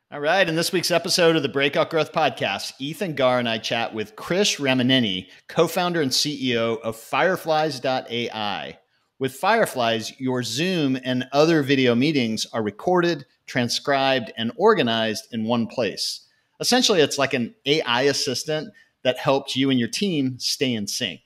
All right. In this week's episode of the Breakout Growth Podcast, Ethan, Garr, and I chat with Krish Ramineni, co-founder and CEO of Fireflies.ai. With Fireflies, your Zoom and other video meetings are recorded, transcribed, and organized in one place. Essentially, it's like an AI assistant that helps you and your team stay in sync.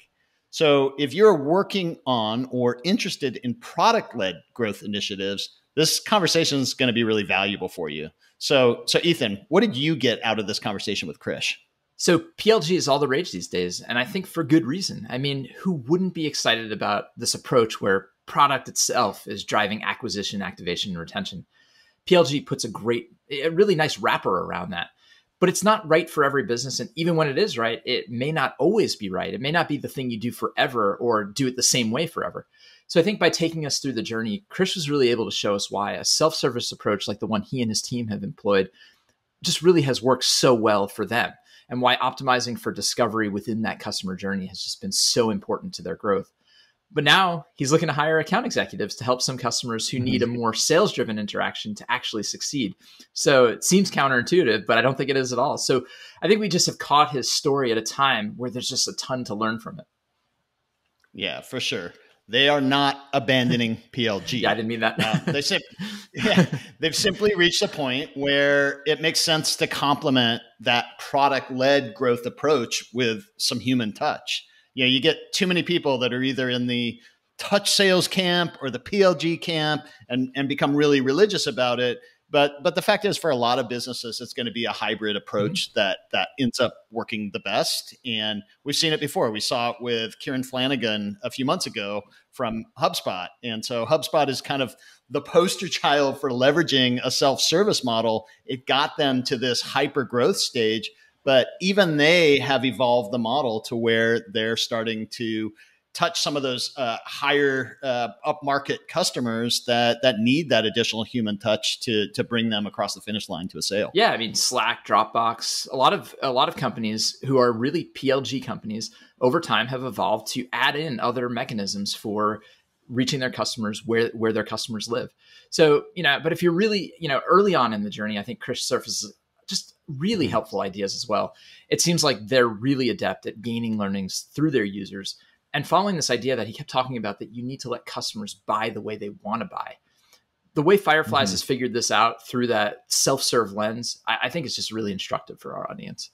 So if you're working on or interested in product-led growth initiatives, this conversation is going to be really valuable for you. So Ethan, what did you get out of this conversation with Krish? So PLG is all the rage these days, and I think for good reason. I mean, who wouldn't be excited about this approach where product itself is driving acquisition, activation, and retention? PLG puts a really nice wrapper around that. But it's not right for every business. And even when it is right, it may not always be right. It may not be the thing you do forever or do it the same way forever. So I think by taking us through the journey, Krish was really able to show us why a self-service approach like the one he and his team have employed just really has worked so well for them, and why optimizing for discovery within that customer journey has just been so important to their growth. But now he's looking to hire account executives to help some customers who need a more sales-driven interaction to actually succeed. So it seems counterintuitive, but I don't think it is at all. So I think we just have caught his story at a time where there's just a ton to learn from it. Yeah, for sure. They are not abandoning PLG. Yeah, I didn't mean that. They've simply reached a point where it makes sense to complement that product-led growth approach with some human touch. You know, you get too many people that are either in the touch sales camp or the PLG camp and become really religious about it. But the fact is, for a lot of businesses, it's going to be a hybrid approach that ends up working the best. And we've seen it before. We saw it with Kieran Flanagan a few months ago from HubSpot. And so HubSpot is kind of the poster child for leveraging a self-service model. It got them to this hyper growth stage. But even they have evolved the model to where they're starting to touch some of those higher upmarket customers that need that additional human touch to bring them across the finish line to a sale. Yeah, I mean, Slack, Dropbox, a lot of companies who are really PLG companies over time have evolved to add in other mechanisms for reaching their customers where their customers live. So, but if you're really, early on in the journey, I think Krish surfaces just really helpful ideas as well. It seems like they're really adept at gaining learnings through their users and following this idea that he kept talking about, that you need to let customers buy the way they want to buy. The way Fireflies has figured this out through that self-serve lens, I think it's just really instructive for our audience.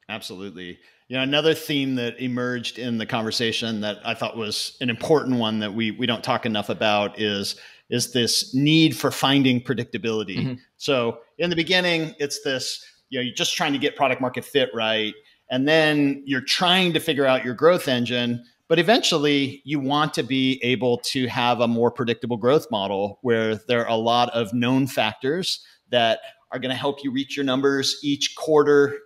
Absolutely. Another theme that emerged in the conversation that I thought was an important one that we don't talk enough about is this need for finding predictability. So in the beginning, it's this, you're just trying to get product market fit right. And then you're trying to figure out your growth engine, but eventually you want to be able to have a more predictable growth model where there are a lot of known factors that are going to help you reach your numbers each quarter,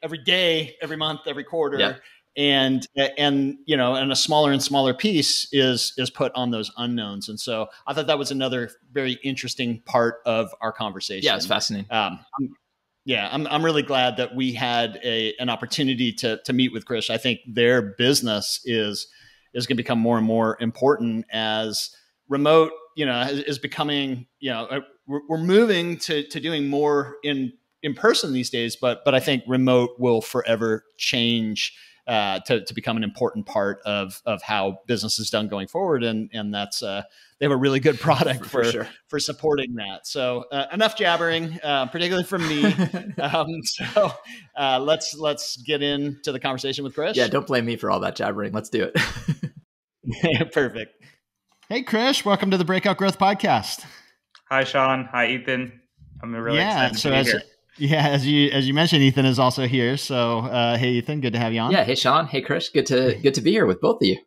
every day, every month, every quarter. Yeah. And a smaller and smaller piece is put on those unknowns. And so I thought that was another very interesting part of our conversation. Yeah, it's fascinating. I'm really glad that we had an opportunity to meet with Krish. I think their business is going to become more and more important as remote, is becoming, we're moving to doing more in person these days, but I think remote will forever change to become an important part of how business is done going forward. And that's, they have a really good product for supporting that. So enough jabbering, particularly from me. Let's get into the conversation with Krish. Yeah, don't blame me for all that jabbering. Let's do it. Perfect. Hey, Krish, welcome to the Breakout Growth Podcast. Hi, Sean. Hi, Ethan. I'm really excited to be here. Yeah, as you mentioned, Ethan is also here. So, hey, Ethan, good to have you on. Yeah, hey, Sean. Hey, Krish. Good to be here with both of you.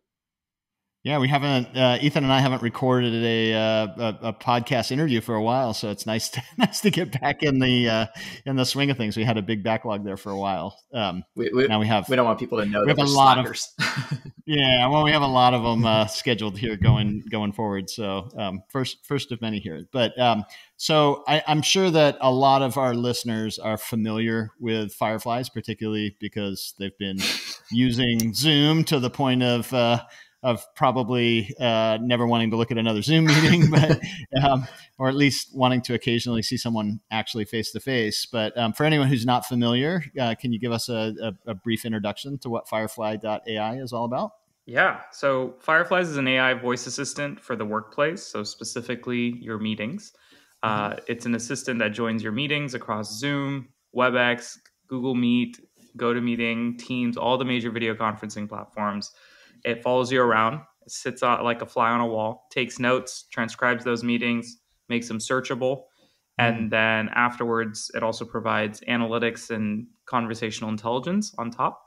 Yeah, we haven't. Ethan and I haven't recorded a podcast interview for a while, so it's nice to get back in the swing of things. We had a big backlog there for a while. Now we don't want people to know that we're slackers. Yeah, well, we have a lot of them scheduled here going forward. So first of many here, but so I'm sure that a lot of our listeners are familiar with Fireflies, particularly because they've been using Zoom to the point of probably never wanting to look at another Zoom meeting, but or at least wanting to occasionally see someone actually face to face. But for anyone who's not familiar, can you give us a brief introduction to what Firefly.ai is all about? Yeah. So Fireflies is an AI voice assistant for the workplace, so specifically your meetings. It's an assistant that joins your meetings across Zoom, Webex, Google Meet, GoToMeeting, Teams, all the major video conferencing platforms. It follows you around, sits on like a fly on a wall, takes notes, transcribes those meetings, makes them searchable. And then afterwards, it also provides analytics and conversational intelligence on top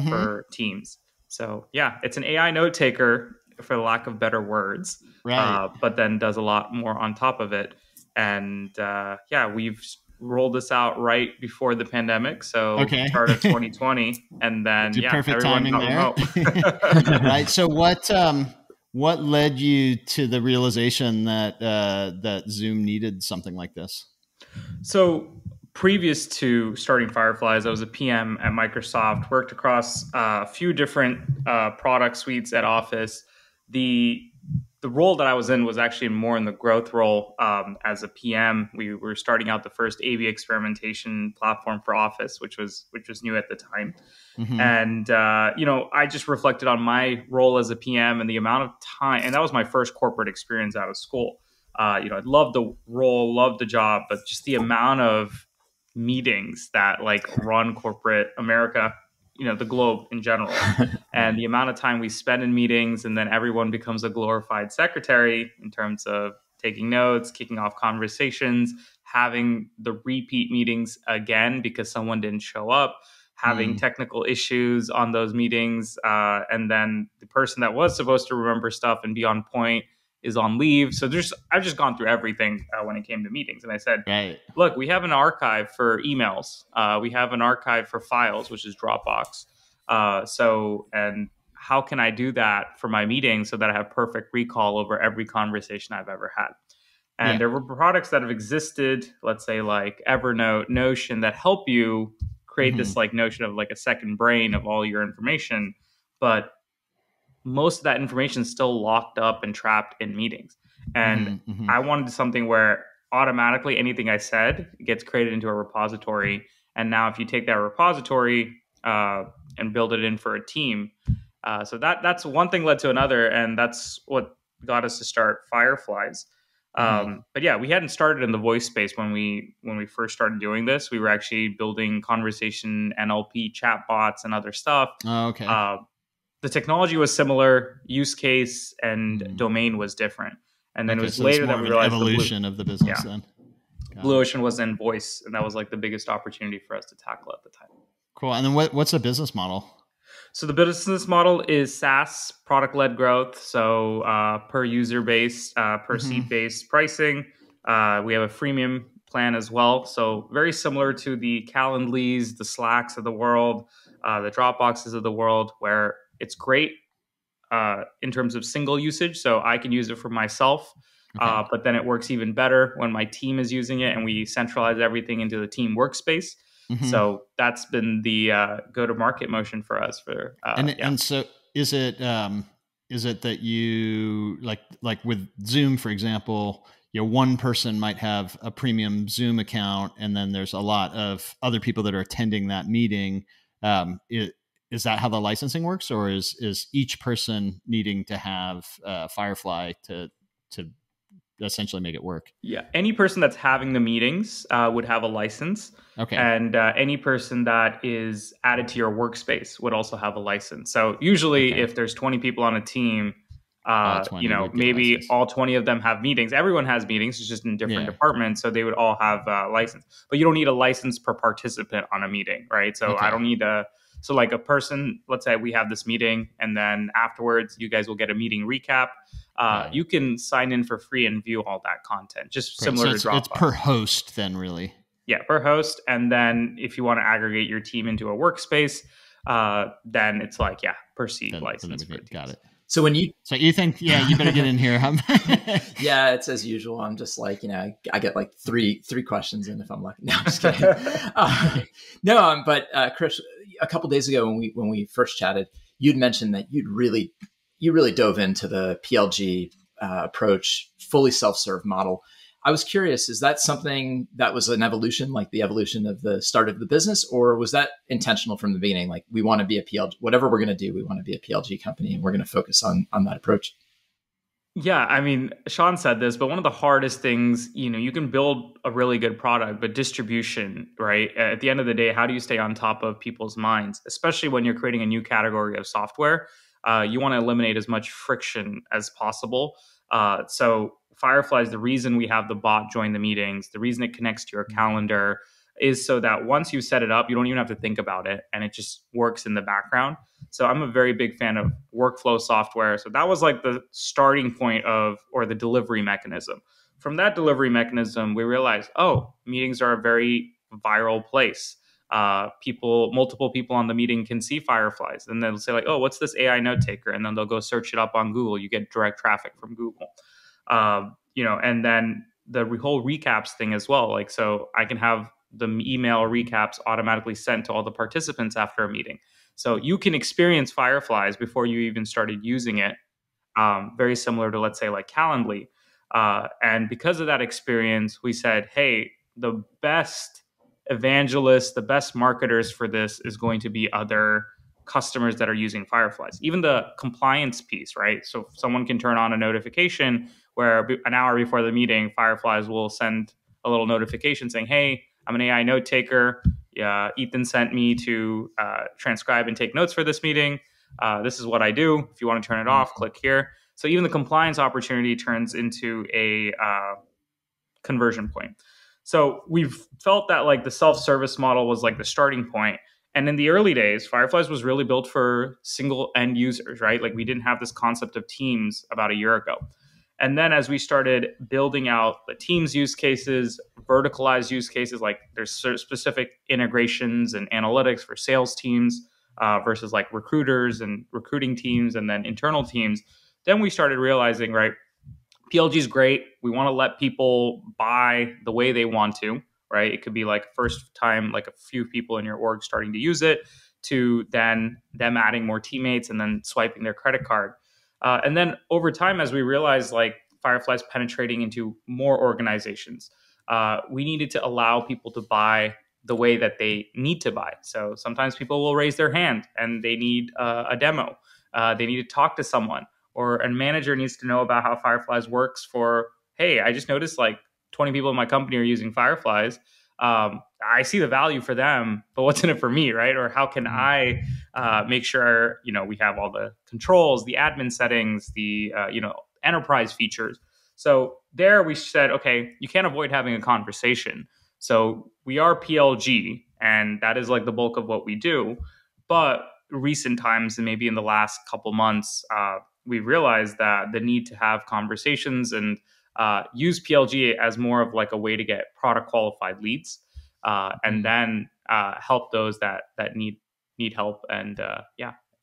for teams. So yeah, it's an AI note taker, for the lack of better words, right? But then does a lot more on top of it. And yeah, we've rolled this out right before the pandemic, so start of 2020, and then perfect everyone timing there. Right. So what led you to the realization that that Zoom needed something like this? So previous to starting Fireflies, I was a PM at Microsoft, worked across a few different product suites at Office. The role that I was in was actually more in the growth role as a PM. We were starting out the first A/B experimentation platform for Office, which was new at the time. And I just reflected on my role as a PM and the amount of time, and that was my first corporate experience out of school. I loved the role, loved the job, but just the amount of meetings that run corporate America, the globe in general, and the amount of time we spend in meetings, and then everyone becomes a glorified secretary in terms of taking notes, kicking off conversations, having the repeat meetings again because someone didn't show up, having technical issues on those meetings, and then the person that was supposed to remember stuff and be on point is on leave. So I've just gone through everything when it came to meetings. And I said, look, we have an archive for emails. We have an archive for files, which is Dropbox. And how can I do that for my meetings so that I have perfect recall over every conversation I've ever had? And there were products that have existed, let's say like Evernote, Notion, that help you create this notion of a second brain of all your information. But most of that information is still locked up and trapped in meetings. And I wanted something where automatically anything I said gets created into a repository. And now if you take that repository and build it in for a team, so that's one thing led to another. And that's what got us to start Fireflies. But yeah, we hadn't started in the voice space when we first started doing this. We were actually building conversation NLP chatbots and other stuff. The technology was similar, use case and domain was different. And then it was later that we realized evolution of the business. Then Blue Ocean was in voice, and that was the biggest opportunity for us to tackle at the time. Cool. And then what's the business model? So the business model is SaaS, product-led growth. So per user based, per seat based pricing. We have a freemium plan as well. So very similar to the Calendlys, the Slacks of the world, the Dropboxes of the world, where it's great in terms of single usage. So I can use it for myself, but then it works even better when my team is using it and we centralize everything into the team workspace. So that's been the go-to-market motion for us. And so is it that you like with Zoom, for example, one person might have a premium Zoom account, and then there's a lot of other people that are attending that meeting. Is that how the licensing works, or is each person needing to have Firefly to essentially make it work? Yeah, any person that's having the meetings would have a license. And any person that is added to your workspace would also have a license. So usually if there's 20 people on a team, maybe all 20 of them have meetings. Everyone has meetings. It's just in different departments. So they would all have a license, but you don't need a license per participant on a meeting, right? So I don't need so like a person, let's say we have this meeting and then afterwards you guys will get a meeting recap. You can sign in for free and view all that content, just similar to Dropbox. It's per host then, really. Yeah, per host. And then if you want to aggregate your team into a workspace, then it's per seat license. Got it. So Ethan, you better get in here. Yeah, it's as usual. I'm just I get three questions in if I'm lucky. No, I'm just kidding. But Krish, a couple days ago when we first chatted, you'd mentioned that you'd really you really dove into the PLG approach, fully self-serve model. I was curious, is that something that was an evolution, like the evolution of the start of the business, or was that intentional from the beginning? Like, we want to be a PLG, whatever we're going to do, we want to be a PLG company, and we're going to focus on that approach. Yeah, I mean, Sean said this, but one of the hardest things, you can build a really good product, but distribution, right? At the end of the day, how do you stay on top of people's minds, especially when you're creating a new category of software? You want to eliminate as much friction as possible. So Fireflies, the reason we have the bot join the meetings, the reason it connects to your calendar is so that once you set it up, you don't even have to think about it and it just works in the background. So I'm a very big fan of workflow software. So that was like the starting point or the delivery mechanism. From that delivery mechanism, we realized, meetings are a very viral place. Multiple people on the meeting can see Fireflies, and they'll say like, what's this AI note taker? And then they'll go search it up on Google. You get direct traffic from Google. And then the whole recaps thing as well. Like, so I can have the email recaps automatically sent to all the participants after a meeting. So you can experience Fireflies before you even started using it. Very similar to, let's say, like Calendly. And because of that experience, we said, hey, the best evangelists, the best marketers for this is going to be other customers that are using Fireflies. Even the compliance piece, right? So someone can turn on a notification where an hour before the meeting, Fireflies will send a little notification saying, hey, I'm an AI note taker. Ethan sent me to transcribe and take notes for this meeting. This is what I do. If you want to turn it off, click here. So even the compliance opportunity turns into a conversion point. So we've felt that like the self-service model was like the starting point. And in the early days, Fireflies was really built for single end users, right? Like we didn't have this concept of teams about a year ago. And then as we started building out the teams use cases, verticalized use cases, like there's specific integrations and analytics for sales teams versus like recruiters and recruiting teams and then internal teams, then we started realizing, right, PLG is great. We want to let people buy the way they want to, right? It could be like first time, like a few people in your org starting to use it, to then them adding more teammates and then swiping their credit card. And then over time, as we realized like Firefly's penetrating into more organizations, we needed to allow people to buy the way that they need to buy. So sometimes people will raise their hand and they need a demo. They need to talk to someone, or a manager needs to know about how Fireflies works for, hey, I just noticed like 20 people in my company are using Fireflies. I see the value for them, but what's in it for me, right? Or how can I make sure, we have all the controls, the admin settings, the, enterprise features. So there we said, okay, you can't avoid having a conversation. So we are PLG, and that is like the bulk of what we do. But recent times, and maybe in the last couple months, we realized that the need to have conversations and use PLG as more of like a way to get product qualified leads, and then help those that need help. And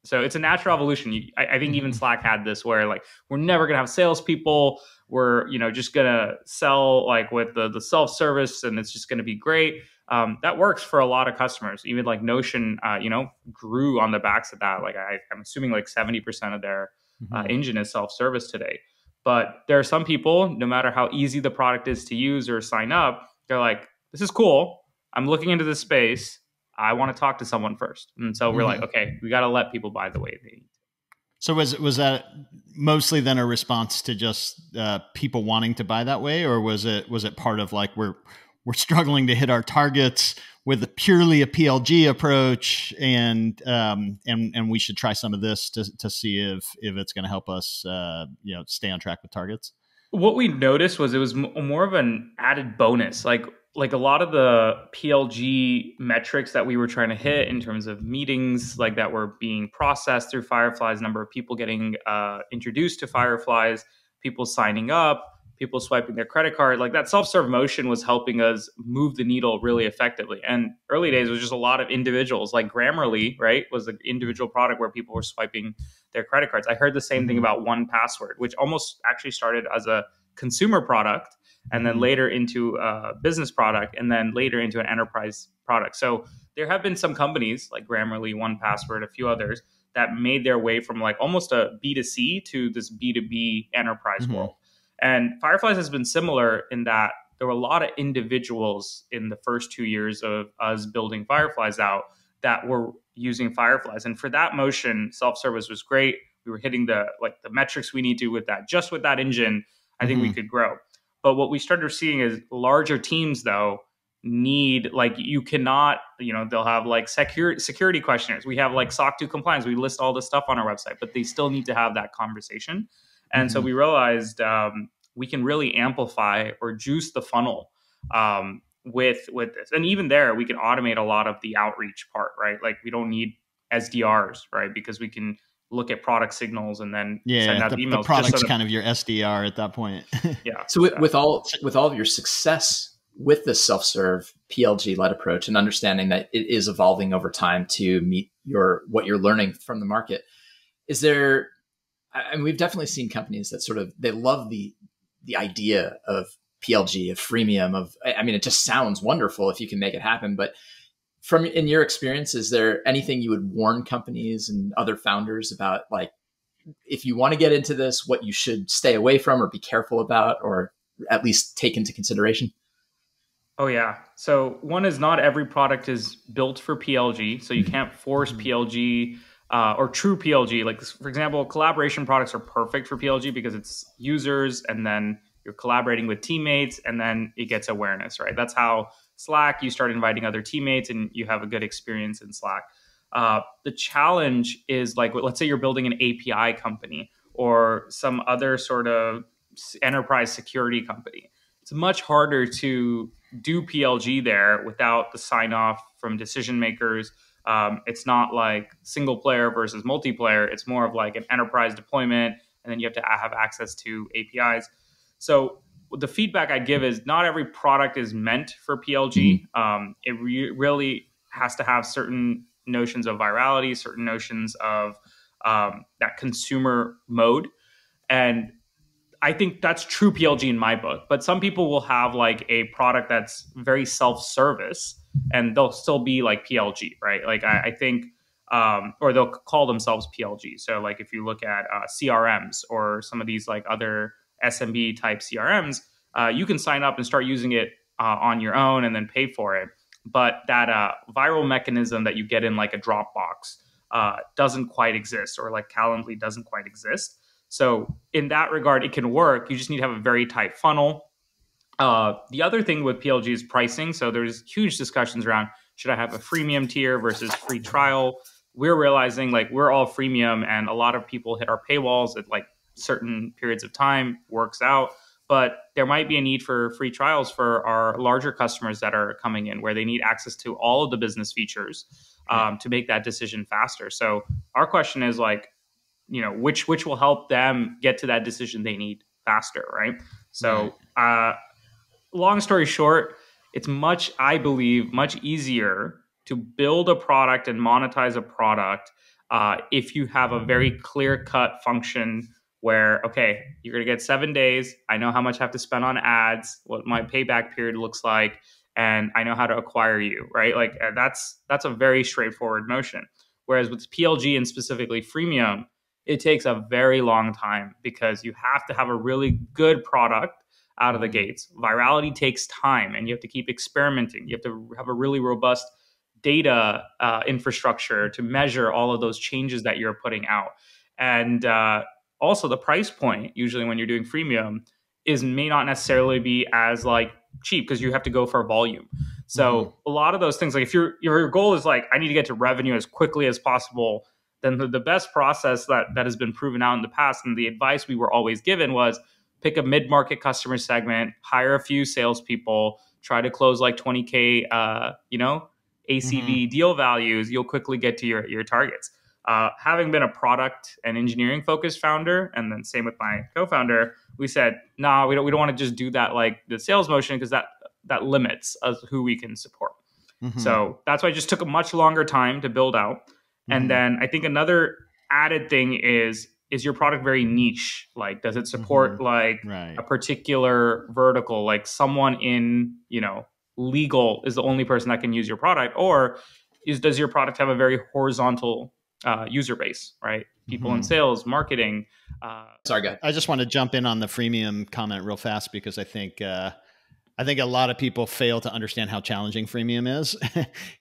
so it's a natural evolution. I think even Slack had this where like we're never gonna have salespeople. We're just gonna sell like with the self-service, and it's just gonna be great. That works for a lot of customers. Even like Notion, grew on the backs of that. Like I'm assuming like 70% of their engine is self-service today. But there are some people, no matter how easy the product is to use or sign up, they're like, this is cool. I'm looking into this space. I want to talk to someone first. And so we're like, okay, we got to let people buy the way they need. So was that mostly then a response to just people wanting to buy that way, or was it part of like we're struggling to hit our targets with purely a PLG approach, and we should try some of this to see if it's going to help us stay on track with targets? What we noticed was it was more of an added bonus, like a lot of the PLG metrics that we were trying to hit in terms of meetings, like that were being processed through Fireflies, number of people getting introduced to Fireflies, people signing up, people swiping their credit card, like that self-serve motion was helping us move the needle really effectively. And early days was just a lot of individuals, like Grammarly, right, was an individual product where people were swiping their credit cards. I heard the same thing about 1Password, which almost actually started as a consumer product and then later into a business product and then later into an enterprise product. So there have been some companies like Grammarly, 1Password, a few others that made their way from like almost a B2C to this B2B enterprise world. And Fireflies has been similar in that there were a lot of individuals in the first 2 years of us building Fireflies out that were using Fireflies. And for that motion, self-service was great. We were hitting the metrics we need to with that. Just with that engine, I think we could grow. But what we started seeing is larger teams, though, need, like, you cannot, they'll have like security questionnaires. We have like SOC 2 compliance. We list all this stuff on our website, but they still need to have that conversation. And so we realized we can really amplify or juice the funnel with this. And even there, we can automate a lot of the outreach part, right? Like, we don't need SDRs, right? Because we can look at product signals and then send out emails. The product's kind of your SDR at that point. Yeah. So with all of your success with this self-serve PLG-led approach and understanding that it is evolving over time to meet what you're learning from the market, is there, and we've definitely seen companies that sort of, they love the idea of PLG, of freemium, it just sounds wonderful if you can make it happen. But in your experience, is there anything you would warn companies and other founders about, like, if you want to get into this, what you should stay away from or be careful about, or at least take into consideration? Oh, yeah. So one is, not every product is built for PLG. So you can't force PLG or true PLG. Like, for example, collaboration products are perfect for PLG because it's users, and then you're collaborating with teammates, and then it gets awareness, right? That's how Slack, you start inviting other teammates and you have a good experience in Slack. The challenge is, like, let's say you're building an API company or some other sort of enterprise security company. It's much harder to do PLG there without the sign off from decision makers. It's not like single player versus multiplayer. It's more of like an enterprise deployment, and then you have to have access to APIs. So the feedback I'd give is, not every product is meant for PLG. It really has to have certain notions of virality, certain notions of that consumer mode. And I think that's true PLG in my book. But some people will have like a product that's very self-service, and they'll still be like PLG, right? Like, I think, or they'll call themselves PLG. So like, if you look at CRMs or some of these like other SMB type CRMs, you can sign up and start using it on your own and then pay for it. But that viral mechanism that you get in like a Dropbox doesn't quite exist, or like Calendly doesn't quite exist. So in that regard, it can work. You just need to have a very tight funnel. The other thing with PLG is pricing. So there's huge discussions around, should I have a freemium tier versus free trial? We're realizing, like, we're all freemium, and a lot of people hit our paywalls at like certain periods of time, works out. But there might be a need for free trials for our larger customers that are coming in, where they need access to all of the business features to make that decision faster. So our question is, like, which will help them get to that decision they need faster, right? So long story short, it's I believe, much easier to build a product and monetize a product if you have a very clear-cut function where, okay, you're going to get 7 days. I know how much I have to spend on ads, what my payback period looks like, and I know how to acquire you, right? Like, that's a very straightforward motion. Whereas with PLG, and specifically freemium, it takes a very long time, because you have to have a really good product out of the gates. Virality takes time, and you have to keep experimenting. You have to have a really robust data infrastructure to measure all of those changes that you're putting out. And also, the price point, usually when you're doing freemium, may not necessarily be as like cheap, because you have to go for volume. So a lot of those things, like, if your goal is like, I need to get to revenue as quickly as possible, then the best process that has been proven out in the past, and the advice we were always given, was pick a mid-market customer segment, hire a few salespeople, try to close like 20K, ACV deal values. You'll quickly get to your targets. Having been a product and engineering focused founder, and then same with my co-founder, we said, nah, we don't want to just do that like the sales motion, because that limits us who we can support. So that's why it just took a much longer time to build out. And then I think another added thing is your product very niche? Like, does it support a particular vertical? Like, someone in, legal is the only person that can use your product, or does your product have a very horizontal user base, right? People in sales, marketing. Sorry, go ahead. I just want to jump in on the freemium comment real fast because I think a lot of people fail to understand how challenging freemium is.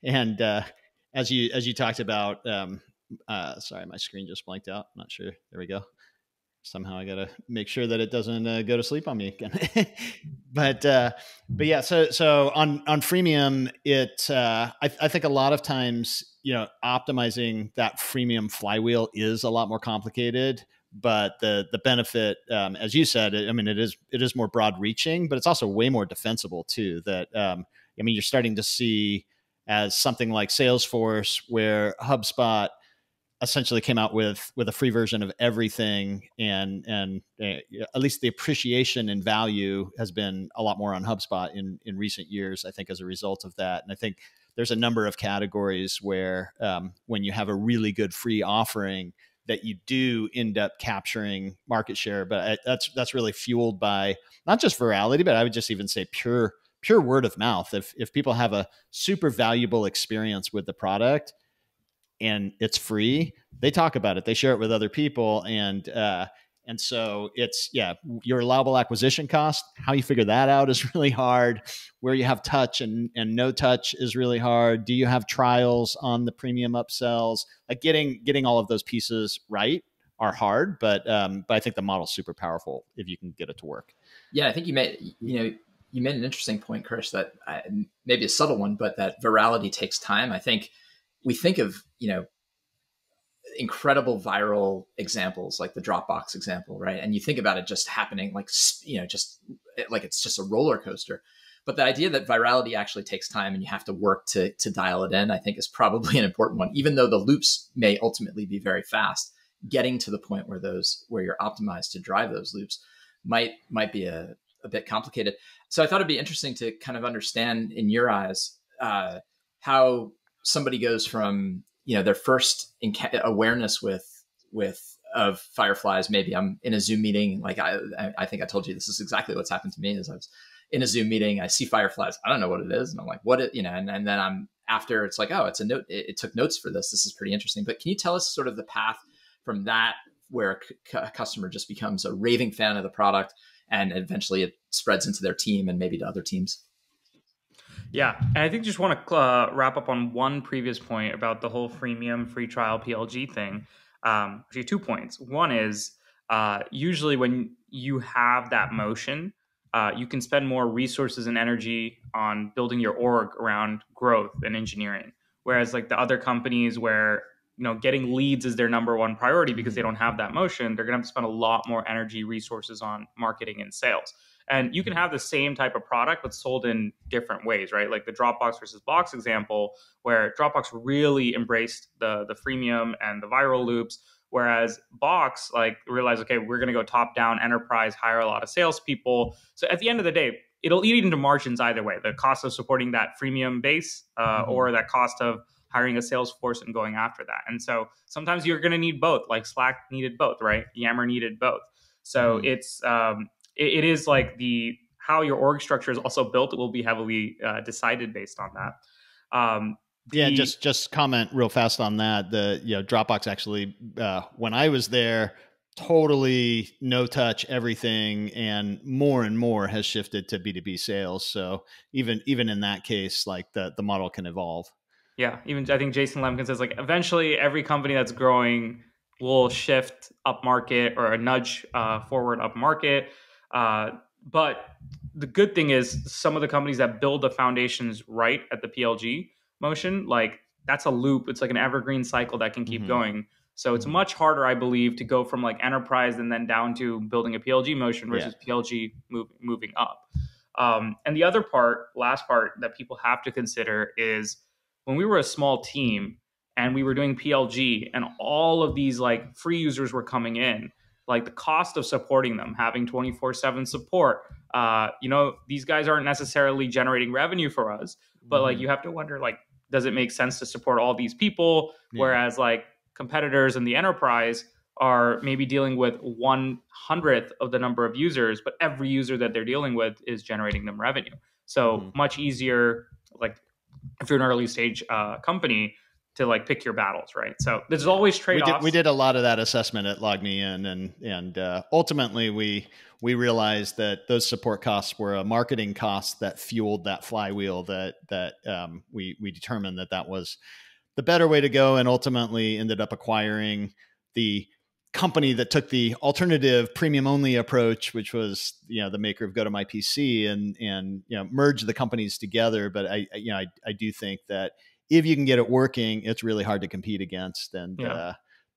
And as you talked about, sorry, my screen just blanked out. I'm not sure. There we go. Somehow I got to make sure that it doesn't go to sleep on me again. but yeah, so on freemium, I think a lot of times, optimizing that freemium flywheel is a lot more complicated. But the benefit, as you said, it is more broad reaching, but it's also way more defensible too. That you're starting to see as something like Salesforce, where HubSpot essentially came out with a free version of everything, and at least the appreciation and value has been a lot more on HubSpot in recent years, I think, as a result of that. And I think there's a number of categories where when you have a really good free offering, that you do end up capturing market share. But that's really fueled by not just virality, but I would just even say pure word of mouth. If people have a super valuable experience with the product and it's free, they talk about it, they share it with other people. And so it's, your allowable acquisition cost, how you figure that out is really hard. Where you have touch and no touch is really hard. Do you have trials on the premium upsells? Like getting all of those pieces right are hard, but I think the model's super powerful if you can get it to work. Yeah, I think you made an interesting point, Krish, that maybe a subtle one, but that virality takes time. I think we think of, incredible viral examples like the Dropbox example, right? And you think about it just happening just like it's just a roller coaster. But the idea that virality actually takes time and you have to work to dial it in, I think is probably an important one. Even though the loops may ultimately be very fast, getting to the point where you're optimized to drive those loops might be a bit complicated. So I thought it'd be interesting to kind of understand in your eyes how somebody goes from their first awareness of Fireflies. Maybe I'm in a Zoom meeting. Like I think I told you this is exactly what's happened to me. Is I was in a Zoom meeting, I see Fireflies, I don't know what it is, and I'm like, and then I'm after, it's like, oh, it's a note. It took notes for this. This is pretty interesting. But can you tell us sort of the path from that, where a customer just becomes a raving fan of the product, and eventually it spreads into their team and maybe to other teams? Yeah, and I think just want to wrap up on one previous point about the whole freemium free trial PLG thing. Actually, 2 points. One is usually when you have that motion, you can spend more resources and energy on building your org around growth and engineering. Whereas like the other companies where getting leads is their number one priority because they don't have that motion, they're going to have to spend a lot more energy, resources on marketing and sales. And you can have the same type of product, but sold in different ways, right? Like the Dropbox versus Box example, where Dropbox really embraced the freemium and the viral loops, whereas Box realized, okay, we're going to go top down enterprise, hire a lot of salespeople. So at the end of the day, it'll eat into margins either way. The cost of supporting that freemium base or that cost of hiring a sales force and going after that. And so sometimes you're going to need both, like Slack needed both, right? Yammer needed both. So it is like how your org structure is also built. It will be heavily decided based on that. Just comment real fast on that. The Dropbox actually, when I was there, totally no touch everything, and more has shifted to B2B sales. So even in that case, like the model can evolve. Yeah, even I think Jason Lemkin says like eventually every company that's growing will shift up market or a nudge forward up market. But the good thing is some of the companies that build the foundations right at the PLG motion, like that's a loop. It's like an evergreen cycle that can keep going. So it's much harder, I believe, to go from like enterprise and then down to building a PLG motion versus PLG moving up. And the other last part that people have to consider is when we were a small team and we were doing PLG and all of these like free users were coming in, like the cost of supporting them, having 24/7 support, these guys aren't necessarily generating revenue for us, but like you have to wonder, like, does it make sense to support all these people? Whereas like competitors in the enterprise are maybe dealing with 1/100th of the number of users, but every user that they're dealing with is generating them revenue. So much easier, like if you're an early stage company, to like pick your battles, right? So there's always trade-offs. We did a lot of that assessment at LogMeIn, and ultimately we realized that those support costs were a marketing cost that fueled that flywheel. That we determined that was the better way to go, and ultimately ended up acquiring the company that took the alternative premium only approach, which was the maker of GoToMyPC, and merged the companies together. But I do think that if you can get it working, it's really hard to compete against, and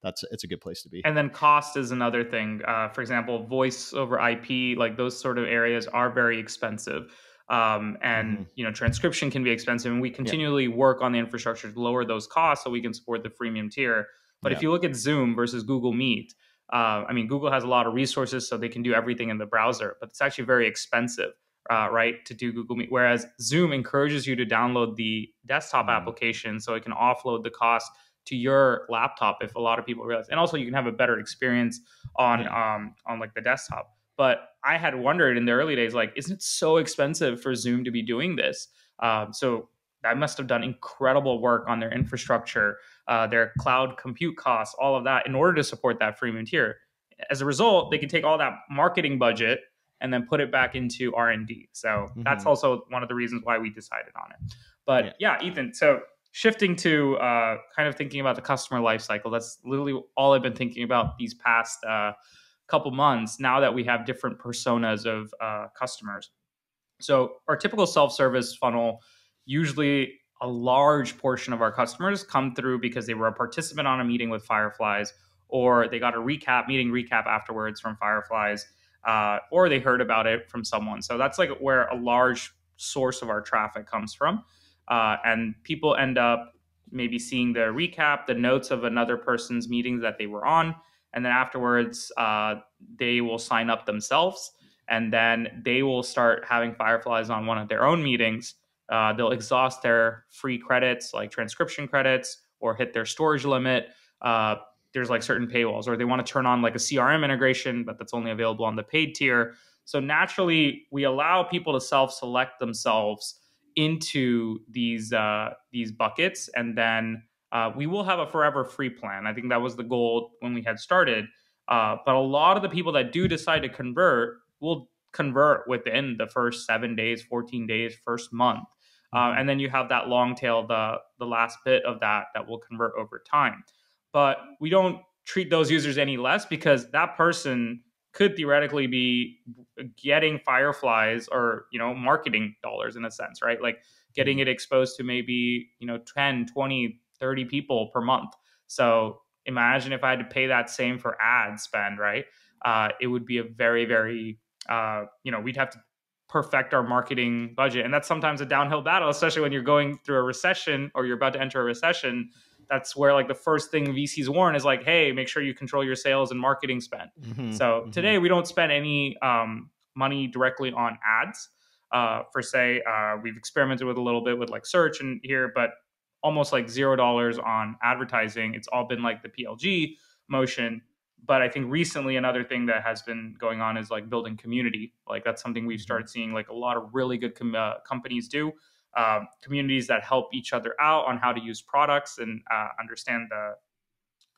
it's a good place to be. And then cost is another thing. For example, voice over IP, like those sort of areas are very expensive. And transcription can be expensive, and we continually work on the infrastructure to lower those costs so we can support the freemium tier. But if you look at Zoom versus Google Meet, Google has a lot of resources, so they can do everything in the browser, but it's actually very expensive, right, to do Google Meet. Whereas Zoom encourages you to download the desktop application so it can offload the cost to your laptop if a lot of people realize. And also you can have a better experience on like the desktop. But I had wondered in the early days, like, isn't it so expensive for Zoom to be doing this? So that must have done incredible work on their infrastructure, their cloud compute costs, all of that in order to support that freemium tier. As a result, they can take all that marketing budget and then put it back into R&D. So that's also one of the reasons why we decided on it. But Ethan, so shifting to kind of thinking about the customer lifecycle, that's literally all I've been thinking about these past couple months now that we have different personas of customers. So our typical self-service funnel, usually a large portion of our customers come through because they were a participant on a meeting with Fireflies, or they got a meeting recap afterwards from Fireflies, or they heard about it from someone. So that's like where a large source of our traffic comes from. And people end up maybe seeing the recap, the notes of another person's meetings that they were on. And then afterwards, they will sign up themselves. And then they will start having Fireflies on one of their own meetings. They'll exhaust their free credits, like transcription credits, or hit their storage limit. There's like certain paywalls, or they want to turn on like a CRM integration, but that's only available on the paid tier. So naturally, we allow people to self-select themselves into these buckets, and then we will have a forever free plan. I think that was the goal when we had started. But a lot of the people that do decide to convert will convert within the first 7 days, 14 days, first month. And then you have that long tail, the last bit of that will convert over time. But we don't treat those users any less, because that person could theoretically be getting Fireflies or, marketing dollars in a sense, right? Like getting it exposed to maybe, 10, 20, 30 people per month. So imagine if I had to pay that same for ad spend, right? It would be a very, very, we'd have to perfect our marketing budget. And that's sometimes a downhill battle, especially when you're going through a recession or you're about to enter a recession. That's where like the first thing VCs warn is like, hey, make sure you control your sales and marketing spend. Today we don't spend any money directly on ads per se. We've experimented with a little bit with like search and here, but almost like $0 on advertising. It's all been like the PLG motion. But I think recently another thing that has been going on is like building community. Like that's something we've started seeing like a lot of really good companies do. Communities that help each other out on how to use products and understand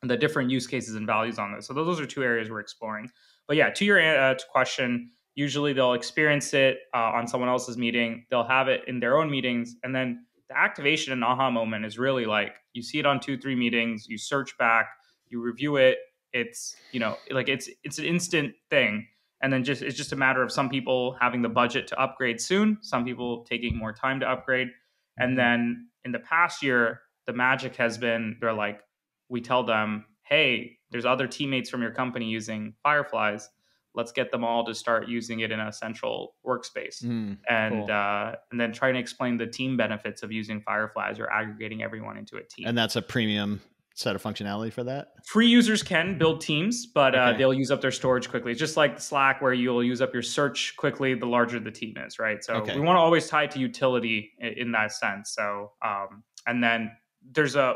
the different use cases and values on this. So those are two areas we're exploring. But yeah, to your question, usually they'll experience it on someone else's meeting. They'll have it in their own meetings. And then the activation and aha moment is really like you see it on 2-3 meetings, you search back, you review it. It's, it's an instant thing. And then it's just a matter of some people having the budget to upgrade soon, some people taking more time to upgrade. And then in the past year, the magic has been, they're like, we tell them, hey, there's other teammates from your company using Fireflies. Let's get them all to start using it in a central workspace. And then trying to explain the team benefits of using Fireflies or aggregating everyone into a team. And that's a premium set of functionality for that? Free users can build teams, but they'll use up their storage quickly. It's just like Slack, where you'll use up your search quickly the larger the team is, right? So we want to always tie it to utility in that sense. So, and then there's a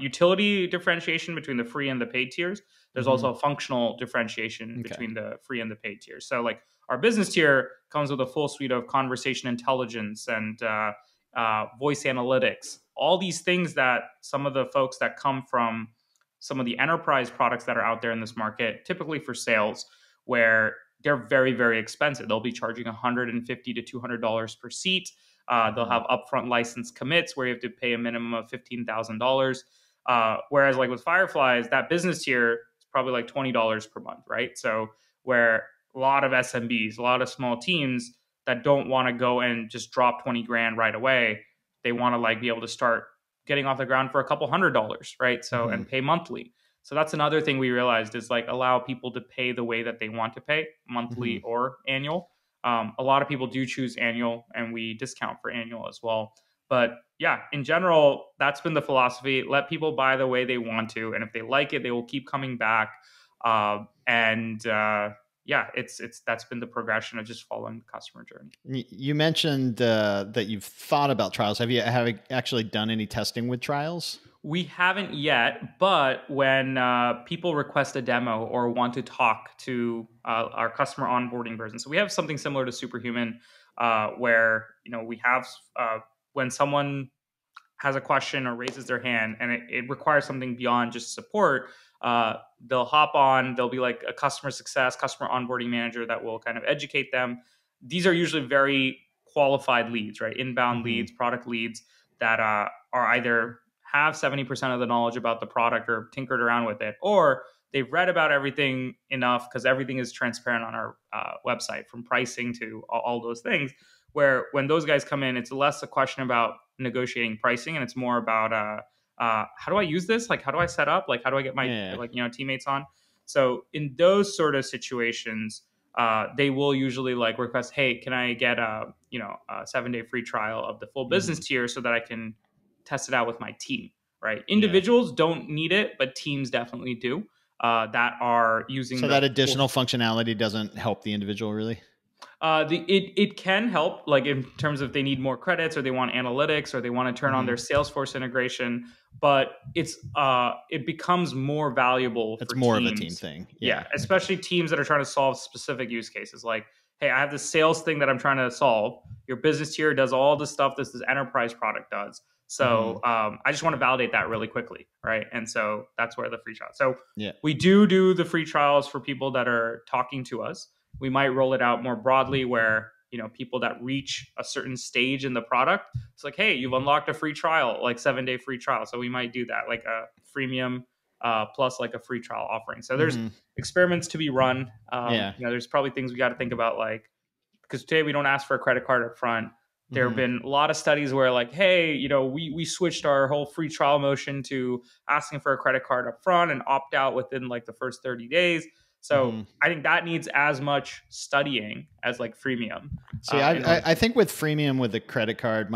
utility differentiation between the free and the paid tiers. There's also a functional differentiation between the free and the paid tiers. So like our business tier comes with a full suite of conversation intelligence and voice analytics. all these things that some of the folks that come from some of the enterprise products that are out there in this market, typically for sales, where they're very, very expensive. They'll be charging $150 to $200 per seat. They'll have upfront license commits where you have to pay a minimum of $15,000. Whereas like with Fireflies, that business tier is probably like $20 per month, right? So where a lot of SMBs, a lot of small teams that don't want to go and just drop 20 grand right away, they want to like be able to start getting off the ground for a couple $100s, right? So and pay monthly. So that's another thing we realized is like allow people to pay the way that they want to pay, monthly or annual. A lot of people do choose annual, and we discount for annual as well. But yeah, in general, that's been the philosophy. Let people buy the way they want to, and if they like it, they will keep coming back. Yeah, that's been the progression of just following the customer journey. You mentioned that you've thought about trials. Have you actually done any testing with trials? We haven't yet, but when people request a demo or want to talk to our customer onboarding version, so we have something similar to Superhuman, where we have when someone has a question or raises their hand and it requires something beyond just support, they'll hop on. There'll be like a customer success, customer onboarding manager that will kind of educate them. These are usually very qualified leads, right? Inbound leads, product leads that are either have 70% of the knowledge about the product or tinkered around with it, or they've read about everything enough because everything is transparent on our website, from pricing to all those things, where when those guys come in, it's less a question about negotiating pricing and it's more about how do I use this? Like, how do I set up? Like, how do I get my teammates on? So in those sort of situations, they will usually like request, hey, can I get a 7-day free trial of the full business tier so that I can test it out with my team, right? Individuals don't need it, but teams definitely do, that are using. So that additional functionality doesn't help the individual really? It can help, like in terms of they need more credits or they want analytics or they want to turn on their Salesforce integration, but it becomes more valuable. It's for more teams. of a team thing. Yeah, especially teams that are trying to solve specific use cases. Like, hey, I have this sales thing that I'm trying to solve. Your business tier does all the stuff this enterprise product does. So I just want to validate that really quickly, right? And so that's where the free trial. So we do the free trials for people that are talking to us. We might roll it out more broadly where, people that reach a certain stage in the product, it's like, hey, you've unlocked a free trial, like 7-day free trial. So we might do that, like a freemium plus like a free trial offering. So there's experiments to be run. There's probably things we got to think about, like, because today we don't ask for a credit card up front. There have been a lot of studies where like, hey, we switched our whole free trial motion to asking for a credit card up front and opt out within like the first 30 days. So I think that needs as much studying as like freemium. See, I think with freemium with the credit card,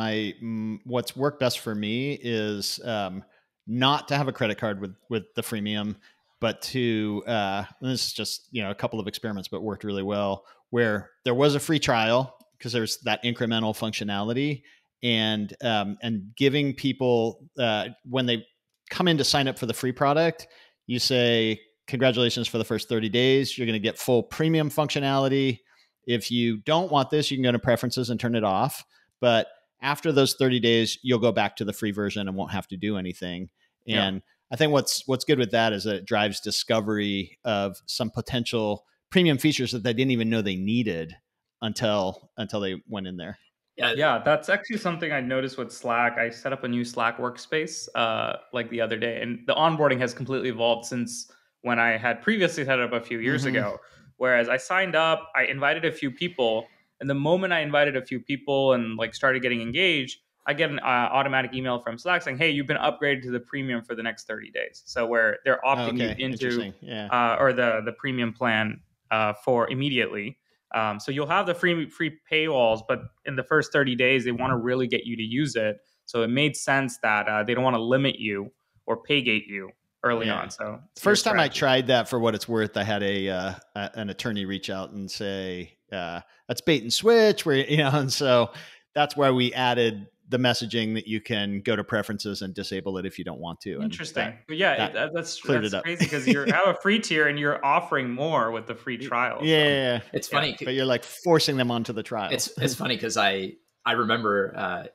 what's worked best for me is not to have a credit card with the freemium, but to this is just a couple of experiments, but worked really well, where there was a free trial because there's that incremental functionality, and giving people when they come in to sign up for the free product, you say, congratulations for the first 30 days. You're going to get full premium functionality. If you don't want this, you can go to preferences and turn it off. But after those 30 days, you'll go back to the free version and won't have to do anything. And I think what's good with that is that it drives discovery of some potential premium features that they didn't even know they needed until they went in there. Yeah, that's actually something I noticed with Slack. I set up a new Slack workspace like the other day, and the onboarding has completely evolved since when I had previously set it up a few years ago. Whereas I signed up, I invited a few people, and the moment I invited a few people and like started getting engaged, I get an automatic email from Slack saying, hey, you've been upgraded to the premium for the next 30 days. So where they're opting you into or the premium plan for immediately. So you'll have the free paywalls, but in the first 30 days, they want to really get you to use it. So it made sense that they don't want to limit you or pay gate you early on. So first time I tried that, for what it's worth, I had an attorney reach out and say, that's bait and switch, where, and so that's why we added the messaging that you can go to preferences and disable it if you don't want to. Interesting. But that's crazy, because you have a free tier and you're offering more with the free trial. It's funny. But you're like forcing them onto the trial. It's funny because I remember,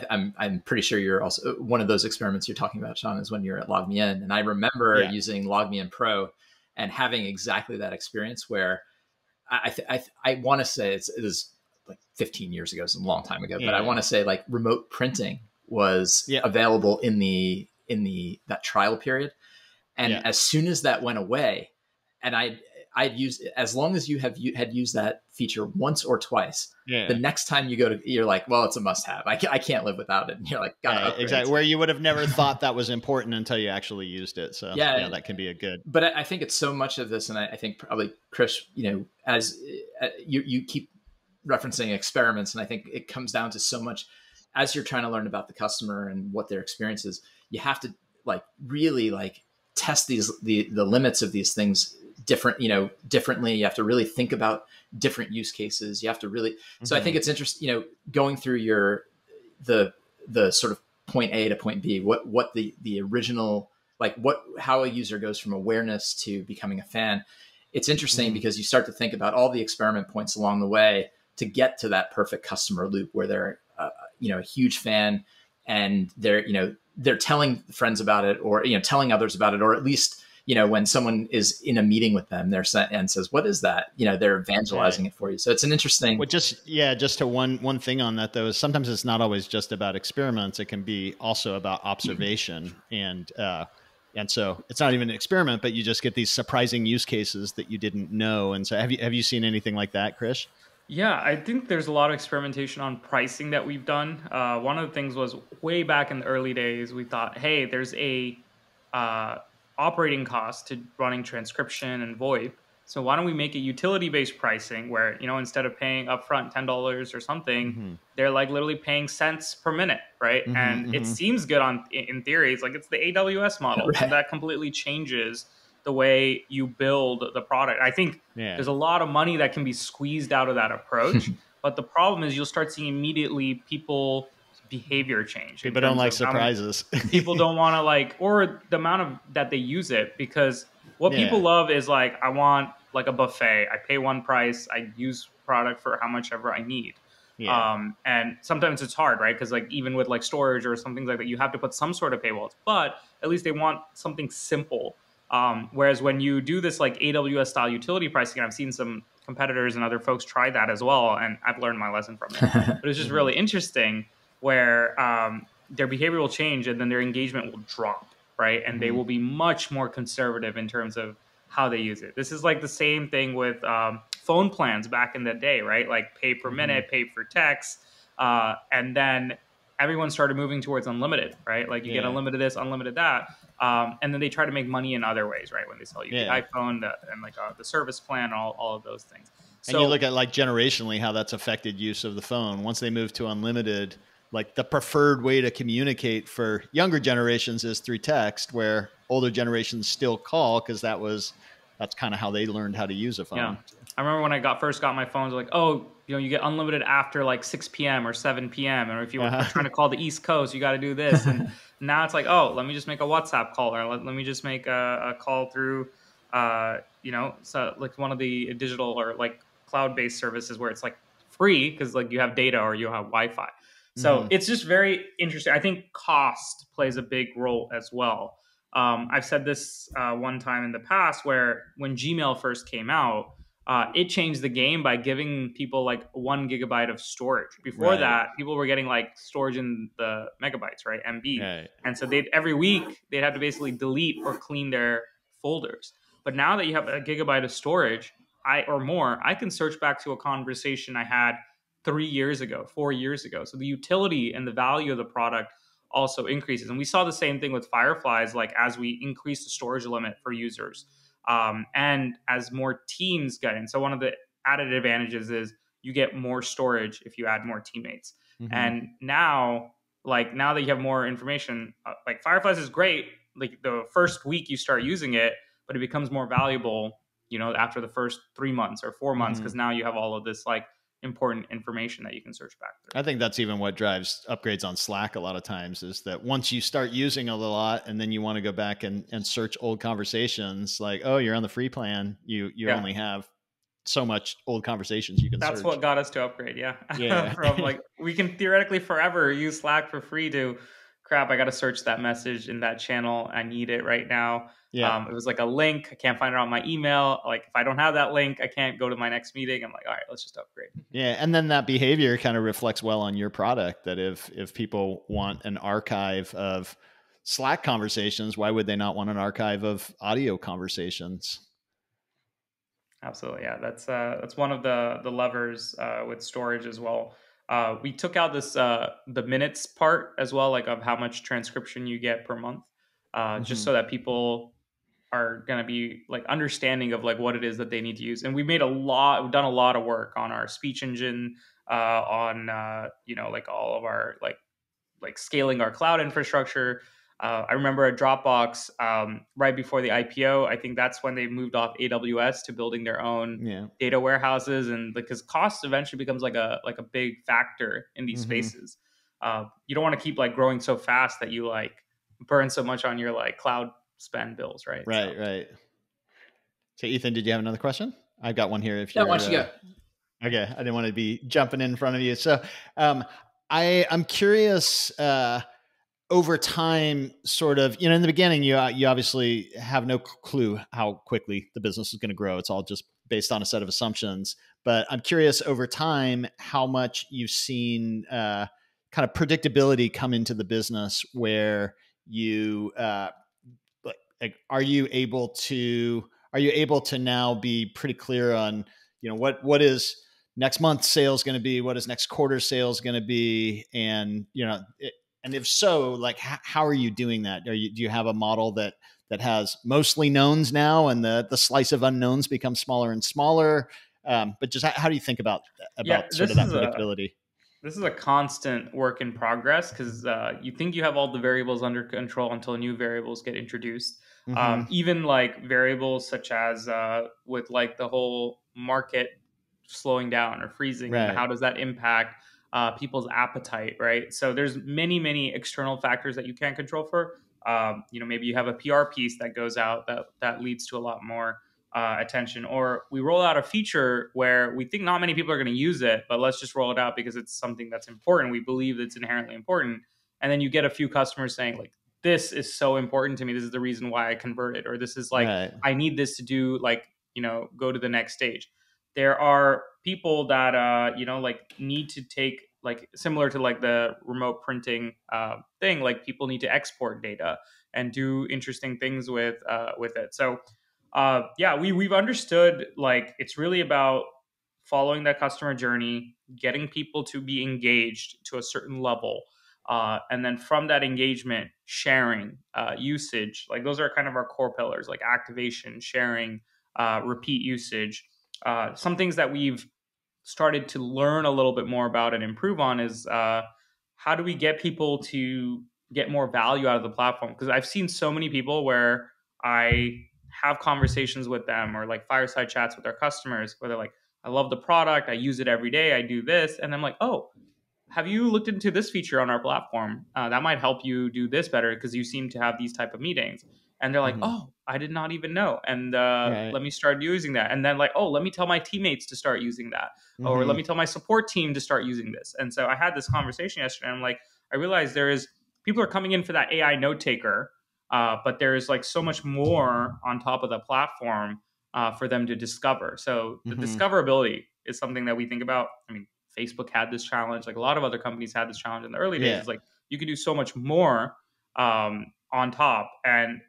I'm pretty sure you're also one of those experiments you're talking about, Sean, is when you're at LogMeIn. And I remember using LogMeIn Pro and having exactly that experience where I want to say it was like 15 years ago, some long time ago, but I want to say like remote printing was available in that trial period. And as soon as that went away, and I'd used it, as long as you had used that feature once or twice, the next time you go you're like, well, it's a must have. I can't live without it. And you're like, gotta upgrade. Exactly. Where you would have never thought that was important until you actually used it. So that can be a good. But I think it's so much of this. And I think probably Krish, as you keep referencing experiments. And I think it comes down to so much as you're trying to learn about the customer and what their experience is, you have to really test the limits of these things differently. You have to really think about different use cases. You have to really, so I think it's interesting, going through the sort of point A to point B, what the original, how a user goes from awareness to becoming a fan. It's interesting because you start to think about all the experiment points along the way to get to that perfect customer loop where they're, a huge fan and they're telling friends about it or, telling others about it, or at least, when someone is in a meeting with them, and says, what is that? They're evangelizing it for you. So it's an interesting. Well, just to one thing on that though, is sometimes it's not always just about experiments. It can be also about observation. And so it's not even an experiment, but you just get these surprising use cases that you didn't know. And so have you seen anything like that, Krish? Yeah, I think there's a lot of experimentation on pricing that we've done. One of the things was way back in the early days, we thought, hey, there's a operating cost to running transcription and VoIP. So why don't we make a utility-based pricing where, instead of paying upfront $10 or something, they're literally paying cents per minute, right? And it seems good in theory. It's it's the AWS model. Right. And that completely changes the way you build the product. I think there's a lot of money that can be squeezed out of that approach. But the problem is you'll start seeing immediately people behavior change. People don't like surprises. People don't want to or the amount of that they use it, because what people love is I want a buffet. I pay one price. I use product for how much ever I need. Yeah. And sometimes it's hard, right? Because even with storage or some things like that, you have to put some sort of paywalls, but at least they want something simple. Whereas when you do this AWS style utility pricing, and I've seen some competitors and other folks try that as well, and I've learned my lesson from it. But it's just really interesting where their behavior will change and then their engagement will drop, right? And they will be much more conservative in terms of how they use it. This is the same thing with phone plans back in the day, right? Pay per minute, pay for text. And then everyone started moving towards unlimited, right? You get unlimited this, unlimited that. And then they try to make money in other ways, right? When they sell you the iPhone and the service plan, all of those things. So, and you look at generationally how that's affected use of the phone. Once they move to unlimited, the preferred way to communicate for younger generations is through text, where older generations still call because that's kind of how they learned how to use a phone. Yeah. I remember when I first got my phones, you get unlimited after 6 p.m. or 7 p.m. Or if you were trying to call the East Coast, you got to do this. And now it's let me just make a WhatsApp call, or let me just make a call through, so one of the digital or cloud-based services where it's free because you have data or you have Wi-Fi. So it's just very interesting. I think cost plays a big role as well. I've said this one time in the past where when Gmail first came out, it changed the game by giving people 1 gigabyte of storage. Before that, people were getting storage in the megabytes, right? MB. Right. And so every week they'd have to basically delete or clean their folders. But now that you have a gigabyte of storage or more, I can search back to a conversation I had 3 years ago, 4 years ago. So the utility and the value of the product also increases. And we saw the same thing with Fireflies, as we increased the storage limit for users. And as more teams get in. So one of the added advantages is you get more storage if you add more teammates. And now that you have more information, Fireflies is great. The first week you start using it, but it becomes more valuable, after the first 3 months or 4 months, because now you have all of this important information that you can search back through. I think that's even what drives upgrades on Slack a lot of times, is that once you start using it a lot and then you want to go back and search old conversations, you're on the free plan, you only have so much old conversations you can That's search. what got us to upgrade. Yeah. Yeah. From like, we can theoretically forever use Slack for free to crap. I got to search that message in that channel. I need it right now. Yeah. It was like a link. I can't find it on my email. Like if I don't have that link, I can't go to my next meeting. I'm like, all right, let's just upgrade. Yeah. And then that behavior kind of reflects well on your product, that if people want an archive of Slack conversations, why would they not want an archive of audio conversations? Absolutely, yeah. That's one of the levers with storage as well. We took out this the minutes part as well, like of how much transcription you get per month, just so that people are going to be like understanding of like what it is that they need to use. And we've done a lot of work on our speech engine, on like all of our like scaling our cloud infrastructure. I remember at Dropbox, right before the IPO, I think that's when they moved off AWS to building their own data warehouses, and because cost eventually becomes like a big factor in these spaces. You don't want to keep like growing so fast that you like burn so much on your like cloud spend bills, right? Right. So Ethan, did you have another question? I've got one here. If why don't you go? Okay, I didn't want to be jumping in front of you. So I'm curious. Over time, sort of, in the beginning, you obviously have no clue how quickly the business is going to grow. It's all just based on a set of assumptions. But I'm curious over time how much you've seen kind of predictability come into the business, where you like, are you able to now be pretty clear on what is next month's sales going to be, what is next quarter's sales going to be, and and if so, like, how are you doing that? Do you have a model that has mostly knowns now, and the slice of unknowns becomes smaller and smaller? But just how do you think about sort of that predictability? This is a constant work in progress, because you think you have all the variables under control until new variables get introduced. Even like variables such as with like the whole market slowing down or freezing, and how does that impact people's appetite, right? So there's many external factors that you can't control for. Maybe you have a PR piece that goes out that leads to a lot more attention, or we roll out a feature where we think not many people are going to use it, but let's just roll it out because it's something that's important. We believe it's inherently important. And then you get a few customers saying like, this is so important to me. This is the reason why I converted, or this is like, I need this to do like, go to the next stage. There are people that, like need to take, like similar to like the remote printing thing, like people need to export data and do interesting things with it. So we've understood like it's really about following that customer journey, getting people to be engaged to a certain level. And then from that engagement, sharing, usage, like those are kind of our core pillars, like activation, sharing, repeat usage. Some things that we've started to learn a little bit more about and improve on is how do we get people to get more value out of the platform? Because I've seen so many people where I have conversations with them, or like fireside chats with our customers, where they're like, I love the product, I use it every day, I do this. And I'm like, oh, have you looked into this feature on our platform? That might help you do this better because you seem to have these type of meetings. And they're like, oh, I did not even know. And let me start using that. And then like, oh, let me tell my teammates to start using that. Or let me tell my support team to start using this. And so I had this conversation yesterday. And I'm like, I realized people are coming in for that AI note taker, but there's like so much more on top of the platform for them to discover. So the discoverability is something that we think about. I mean, Facebook had this challenge, like a lot of other companies had this challenge in the early days. It's like you could do so much more on top. And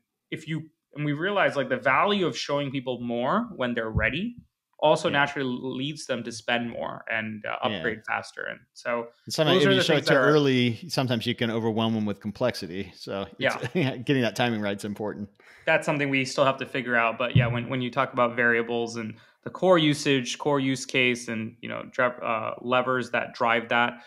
we realize like the value of showing people more when they're ready also naturally leads them to spend more and upgrade faster. And so sometimes if you show it too early, sometimes you can overwhelm them with complexity. So getting that timing right is important. That's something we still have to figure out. But yeah, when you talk about variables and the core usage, core use case, and levers that drive that,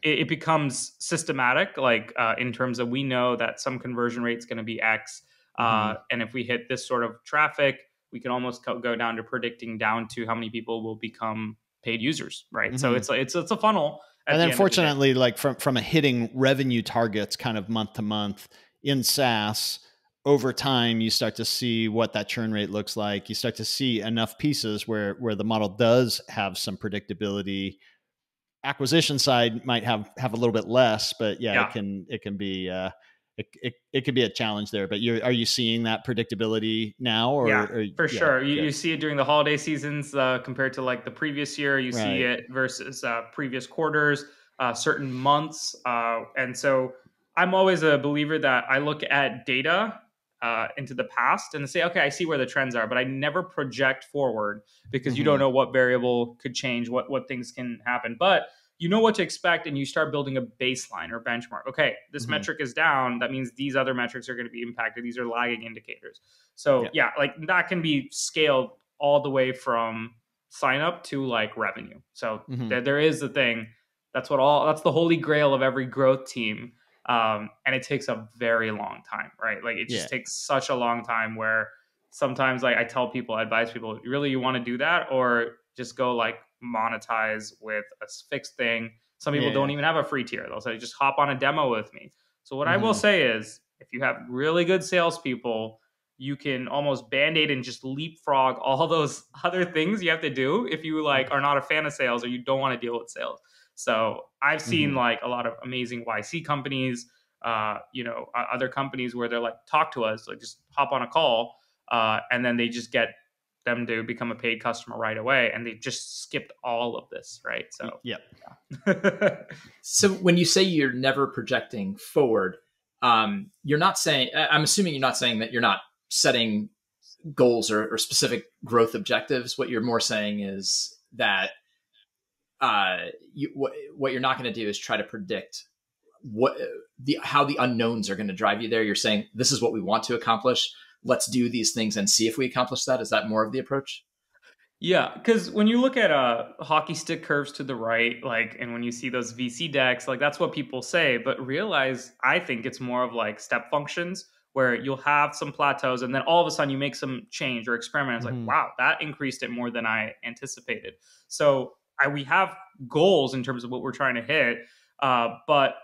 it becomes systematic. Like in terms of, we know that some conversion rate is going to be X, and if we hit this sort of traffic, we can almost go down to predicting down to how many people will become paid users, right? So it's a funnel. And then fortunately, like from a hitting revenue targets kind of month to month in SaaS, over time, you start to see what that churn rate looks like. You start to see enough pieces where the model does have some predictability. Acquisition side might have a little bit less, but yeah, it can be it could be a challenge there. But are you seeing that predictability now? For sure. You see it during the holiday seasons compared to like the previous year. You see it versus previous quarters, certain months, and so I'm always a believer that I look at data into the past and say, okay, I see where the trends are, but I never project forward because you don't know what variable could change, what things can happen. But you know what to expect, and you start building a baseline or benchmark. Okay, this metric is down. That means these other metrics are going to be impacted. These are lagging indicators. So yeah, like that can be scaled all the way from sign up to like revenue. So there is the thing. That's the holy grail of every growth team. And it takes a very long time, right? Like it just takes such a long time where sometimes like I advise people, really, you want to do that, or just go like monetize with a fixed thing. Some people don't even have a free tier. They'll say, just hop on a demo with me. So what I will say is, if you have really good salespeople, you can almost band-aid and just leapfrog all those other things you have to do if you like are not a fan of sales or you don't want to deal with sales. So I've seen like a lot of amazing YC companies, other companies where they're like, talk to us, like just hop on a call, and then they just get them to become a paid customer right away, and they just skipped all of this, right? So yeah. So when you say you're never projecting forward, you're not saying, I'm assuming you're not saying that you're not setting goals or specific growth objectives. What you're more saying is that what you're not going to do is try to predict how the unknowns are going to drive you there. You're saying, this is what we want to accomplish. Let's do these things and see if we accomplish that. Is that more of the approach? Yeah, because when you look at hockey stick curves to the right, like, and when you see those VC decks, like that's what people say. But realize, I think it's more of like step functions where you'll have some plateaus, and then all of a sudden you make some change or experiment. It's like, wow, that increased it more than I anticipated. So we have goals in terms of what we're trying to hit, but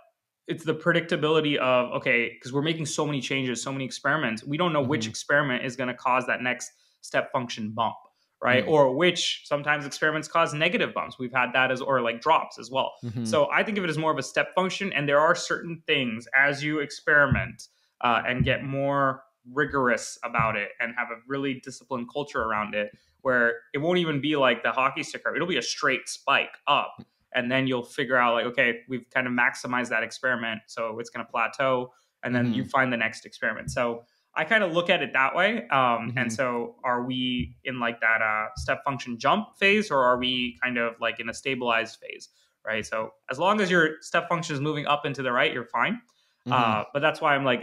it's the predictability of, okay, because we're making so many changes, so many experiments. We don't know which experiment is going to cause that next step function bump, right? Or which sometimes experiments cause negative bumps. We've had that or like drops as well. So I think of it as more of a step function. And there are certain things as you experiment and get more rigorous about it and have a really disciplined culture around it, where it won't even be like the hockey stick curve. It'll be a straight spike up. And then you'll figure out like, okay, we've kind of maximized that experiment, so it's going to plateau. And then you find the next experiment. So I kind of look at it that way. And so are we in like that step function jump phase, or are we kind of like in a stabilized phase, right? So as long as your step function is moving up and to the right, you're fine. But that's why I'm like,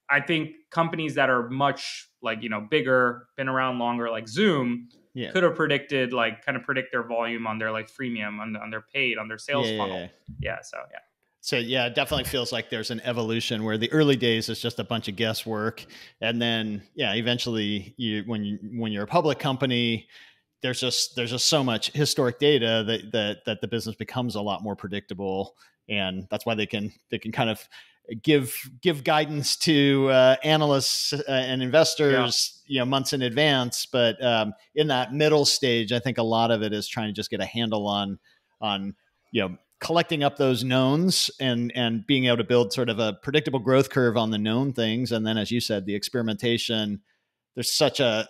I think companies that are much like, bigger, been around longer, like Zoom, could have predicted, like kind of predict their volume on their like freemium, on their paid, on their sales funnel. So yeah, it definitely feels like there's an evolution where the early days is just a bunch of guesswork, and then eventually when you're a public company, there's just so much historic data that the business becomes a lot more predictable, and that's why they can kind of give guidance to analysts and investors, months in advance. But in that middle stage, I think a lot of it is trying to just get a handle on collecting up those knowns and being able to build sort of a predictable growth curve on the known things. And then, as you said, the experimentation, there's such a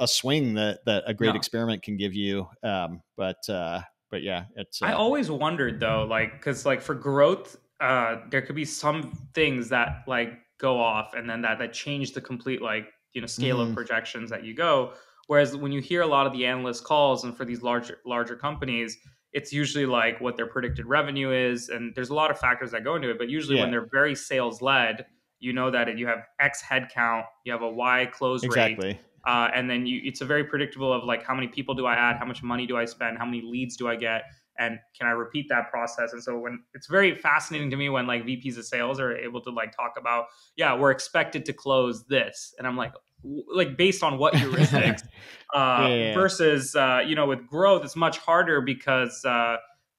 swing that a great experiment can give you. But yeah, it's. I always wondered though, like, because like for growth, there could be some things that like go off, and then that change the complete like scale of projections that you go. Whereas when you hear a lot of the analyst calls, and for these larger companies, it's usually like what their predicted revenue is, and there's a lot of factors that go into it. But usually when they're very sales led, that you have X headcount, you have a Y close rate, and then it's a very predictable of like, how many people do I add, how much money do I spend, how many leads do I get, and can I repeat that process? And so when it's very fascinating to me when like VPs of sales are able to like talk about, we're expected to close this, and I'm like based on what heuristics, versus with growth, it's much harder because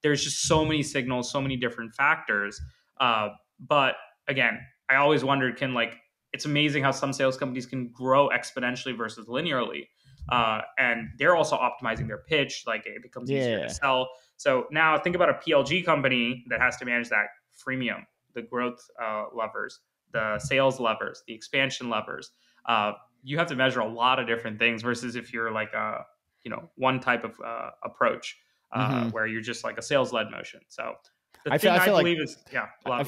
there's just so many signals, so many different factors. But again, I always wondered, can like it's amazing how some sales companies can grow exponentially versus linearly. And they're also optimizing their pitch. Like it becomes easier to sell. So now think about a PLG company that has to manage that freemium, the growth levers, the sales levers, the expansion levers. You have to measure a lot of different things versus if you're like a, one type of approach where you're just like a sales led motion. So I feel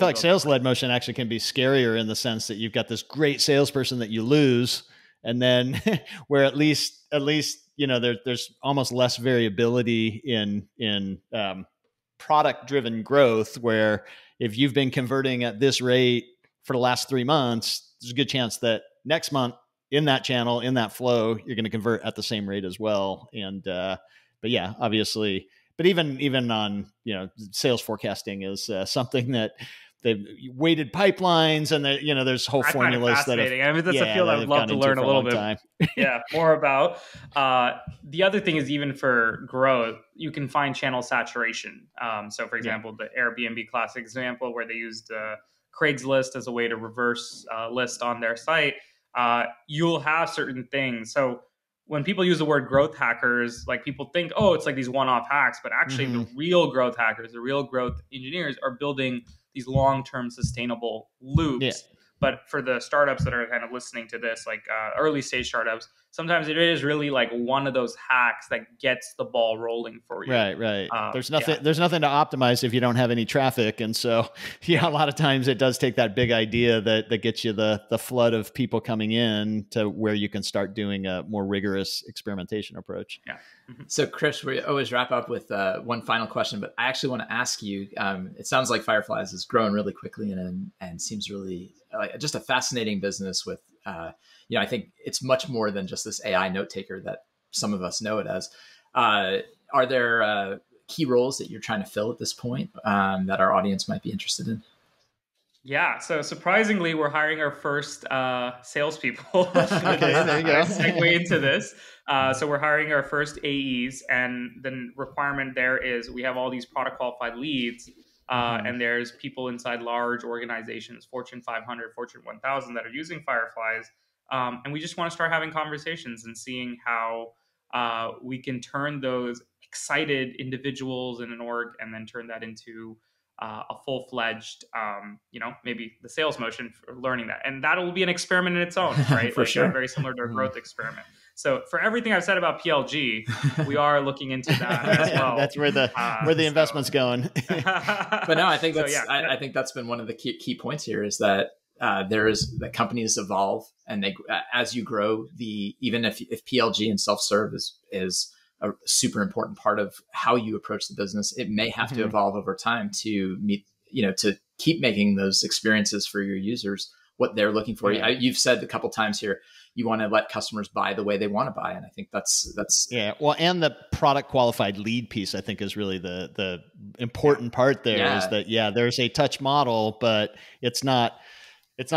like sales led motion actually can be scarier in the sense that you've got this great salesperson that you lose, and then where at least there's almost less variability in product driven growth, where if you've been converting at this rate for the last 3 months, there's a good chance that next month in that channel, in that flow, you're going to convert at the same rate as well. And but yeah, obviously. But even on, sales forecasting is something that they've weighted pipelines, and there's whole formulas that. That's a field I would love to learn a little bit. More about. The other thing is, even for growth, you can find channel saturation. So, for example, the Airbnb classic example where they used Craigslist as a way to reverse list on their site. You'll have certain things. So when people use the word growth hackers, like people think, oh, it's like these one-off hacks, but actually the real growth hackers, the real growth engineers are building these long-term sustainable loops. Yeah. But for the startups that are kind of listening to this, like early stage startups, sometimes it is really like one of those hacks that gets the ball rolling for you. Right. There's nothing to optimize if you don't have any traffic. And so, a lot of times it does take that big idea that gets you the flood of people coming in to where you can start doing a more rigorous experimentation approach. Yeah. So Krish, we always wrap up with one final question, but I actually want to ask you, it sounds like Fireflies has grown really quickly and seems really just a fascinating business with, I think it's much more than just this AI note taker that some of us know it as. Are there key roles that you're trying to fill at this point that our audience might be interested in? Yeah, so surprisingly, we're hiring our first salespeople. Okay, there you go. Segue into this. So we're hiring our first AEs, and the requirement there is we have all these product qualified leads, and there's people inside large organizations, Fortune 500, Fortune 1000, that are using Fireflies, and we just want to start having conversations and seeing how we can turn those excited individuals in an org and then turn that into a full-fledged, maybe the sales motion for learning that. And that'll be an experiment in its own, right? For sure. Very similar to a growth experiment. So for everything I've said about PLG, we are looking into that as well. That's where the investment's going. But no, I think I think that's been one of the key points here is that that companies evolve, and they as you grow, even if PLG and self-serve is a super important part of how you approach the business, it may have to evolve over time to meet, to keep making those experiences for your users what they're looking for. Yeah. You've said a couple times here, you want to let customers buy the way they want to buy. And I think that's well, and the product qualified lead piece, I think, is really the important part there is that, there's a touch model, but it's not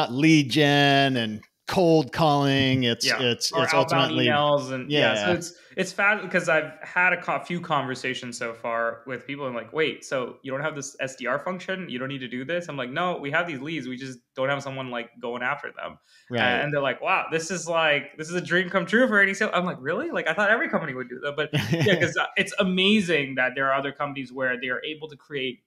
lead gen and cold calling. It's ultimately emails and so it's fast because I've had a few conversations so far with people and like, wait, so you don't have this SDR function? You don't need to do this? I'm like, no, we have these leads. We just don't have someone like going after them. Right. And they're like, wow, this is a dream come true for any sale. I'm like, really? Like I thought every company would do that, but because it's amazing that there are other companies where they are able to create,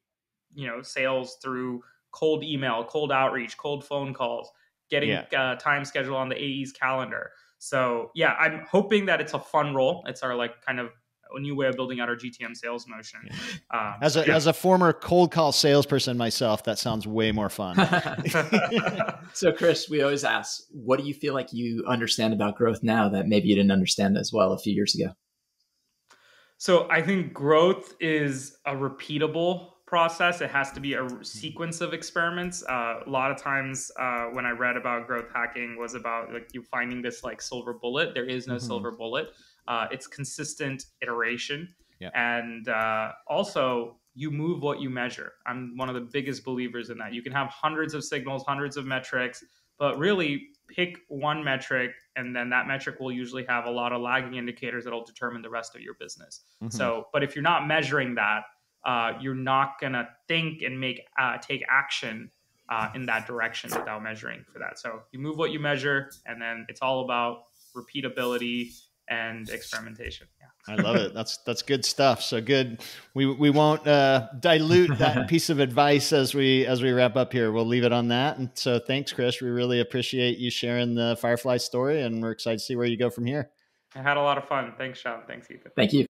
sales through cold email, cold outreach, cold phone calls, getting time schedule on the AE's calendar. So I'm hoping that it's a fun role. It's our kind of a new way of building out our GTM sales motion. As a former cold call salesperson myself, that sounds way more fun. So Krish, we always ask, what do you feel like you understand about growth now that maybe you didn't understand as well a few years ago? So I think growth is a repeatable process. It has to be a sequence of experiments. A lot of times when I read about growth hacking was about you finding this silver bullet. There is no silver bullet. It's consistent iteration. Yeah. And also you move what you measure. I'm one of the biggest believers in that. You can have hundreds of signals, hundreds of metrics, but really pick one metric, and then that metric will usually have a lot of lagging indicators that'll determine the rest of your business. So, but if you're not measuring that, you're not going to think and take action in that direction without measuring for that. So you move what you measure, and then it's all about repeatability and experimentation. Yeah. I love it. That's good stuff. So good. We won't dilute that piece of advice as we wrap up here. We'll leave it on that. And so thanks, Krish. We really appreciate you sharing the Firefly story, and we're excited to see where you go from here. I had a lot of fun. Thanks, Sean. Thanks, Ethan. Thank you.